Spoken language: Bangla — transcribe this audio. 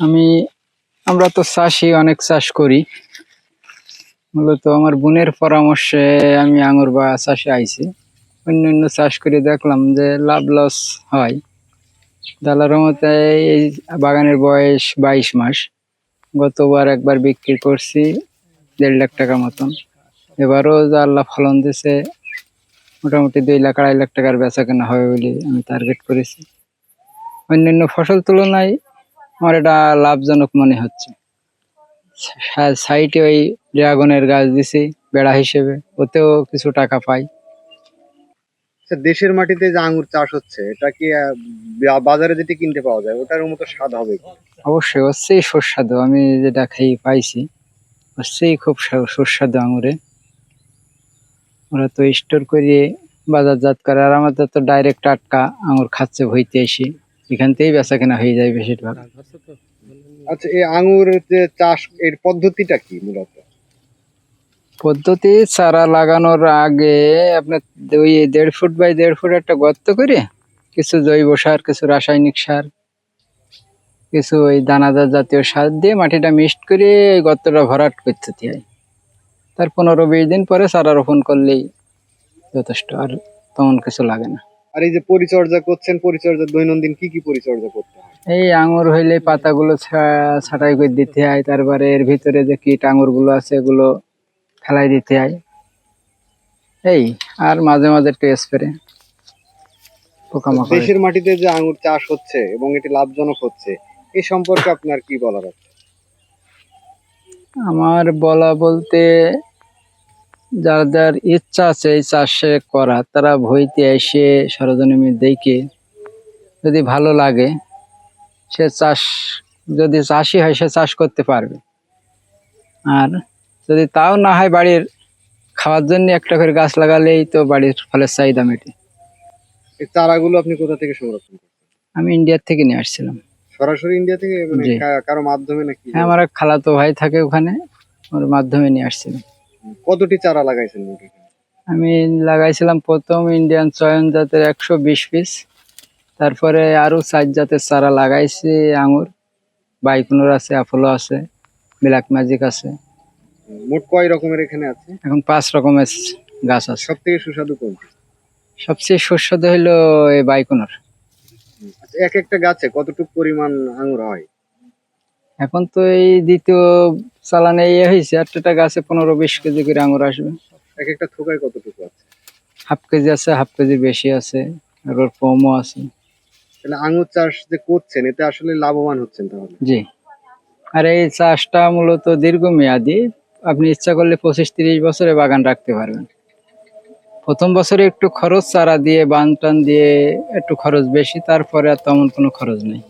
আমি আমরা তো চাষি, অনেক চাষ করি। মূলত আমার বোনের পরামর্শে আমি আঙুর বা চাষে আইছি। অন্যান্য চাষ করে দেখলাম যে লাভ লস হয়। আল্লাহর রহমতে এই বাগানের বয়স 22 মাস। গতবার একবার বিক্রি করছি 1.5 লাখ টাকা মতন। এবারও যা আল্লাহ ফলন দিছে, মোটামুটি 2 লাখ 2.5 লাখ টাকার বেচা কেনা হবে বলে আমি টার্গেট করেছি। অন্যান্য ফসল তুলনায় আমার এটা লাভজনক মনে হচ্ছে। সাইডে ওই ড্রাগনের গাছ দিছি বেড়া হিসেবে, ওতেও কিছু টাকা পাই। দেশের মাটিতে যে আঙ্গুর চাষ হচ্ছে, এটা কি বাজারে যেটি কিনতে পাওয়া যায় ওটার মতো স্বাদ হবে কি? অবশ্যই হচ্ছে সুস্বাদু। আমি যেটা খেয়ে পাইছি হচ্ছে খুব সুস্বাদু আঙুরে। ওরা তো স্টোর করে বাজারজাত করে, আর আমাদের তো ডাইরেক্ট টাটকা আঙুর খাচ্ছে ভইতে এসে, এখান থেকেই বেচা কেনা হয়ে যায় বেশিরভাগ। আচ্ছা, এই আঙ্গুর যে চাষ এর পদ্ধতিটা কি মূলত? পদ্ধতি চারা লাগানোর আগে আপনার ওই 1.5 ফুট বাই 1.5 ফুট একটা গর্ত করে কিছু জৈব সার, কিছু রাসায়নিক সার, কিছু ওই দানাদার জাতীয় সার দিয়ে মাটিটা মিক্সড করে এই গর্তটা ভরাট করতে হয়। তার 15-20 দিন পরে চারা রোপণ করলেই যথেষ্ট, আর তেমন কিছু লাগে না। আর এই যে পরিচর্যা করছেন, পরিচর্যা দৈনন্দিন কি কি পরিচর্যা করতে হয়? এই আঙুর হইলে পাতাগুলো ছাঁটাই করে দিতে হয়, তারপরে এর ভিতরে যে কীট আঙুর গুলো আছে এগুলো ফেলাই দিতে হয়। এই আর মাঝে মাঝে একটু স্প্রে পোকামাকড়। দেশের মাটিতে যে আঙ্গুর চাষ হচ্ছে এবং এটি লাভজনক হচ্ছে, এই সম্পর্কে আপনার কি বলার আছে? আমার বলা বলতে, যার যার ইচ্ছা আছে এই চাষে করা, তারা ভইতে এসে সরজমিনে দেখে যদি ভালো লাগে, সে চাষ, যদি চাষি হয় সে চাষ করতে পারবে। আর যদি তাও না হয়, বাড়ির খাওয়ার জন্য একটা করে গাছ লাগালেই তো বাড়ির ফলের চাহিদা মেটে। এই চারাগুলো আপনি কোথা থেকে সংরক্ষণ করছেন? আমি ইন্ডিয়ার থেকে নিয়ে আসছিলাম। সরাসরি ইন্ডিয়া থেকে, মানে জি। কারো মাধ্যমে নাকি? হ্যাঁ, আমার এক খালাতো ভাই থাকে ওখানে, ওর মাধ্যমে নিয়ে আসছিলাম। কতটি চারা লাগাইছেন মোটামুটি? আমি লাগাইছিলাম প্রথম ইন্ডিয়ান চয়ন জাতের 120 পিস, তারপরে আরো 4 জাতের চারা লাগাইছি আঙুর। বাইকুনোর আছে, অ্যাপোলো আছে, ব্ল্যাক ম্যাজিক আছে। মোট কয় রকমের এখানে আছে? এখন 5 রকমের গাছ আছে। সব থেকে সুস্বাদু কোনটি? সবচেয়ে সুস্বাদু হইলো এই বাইকুনোর। আচ্ছা, এক একটা গাছে কতটুকু পরিমাণ আঙ্গুর হয়? এখন তো এই দ্বিতীয় চালানে হয়েছে, একটা গাছে 15-20 কেজি করে আঙুর আসবে। এক একটা থোকায় কতটুকু আছে? হাফ কেজি আছে, হাফ কেজি বেশি আছে, আর ওর কমও আছে। তাহলে আঙ্গুর চাষ যে করছেন, এতে আসলে লাভবান হচ্ছেন তাহলে? জি। আর এই চাষটা মূলত দীর্ঘমেয়াদী। আপনি ইচ্ছা করলে 25-30 বছরে বাগান রাখতে পারবেন। প্রথম বছরে একটু খরচ, চারা দিয়ে বান টান দিয়ে একটু খরচ বেশি, তারপরে আর তেমন কোনো খরচ নেই।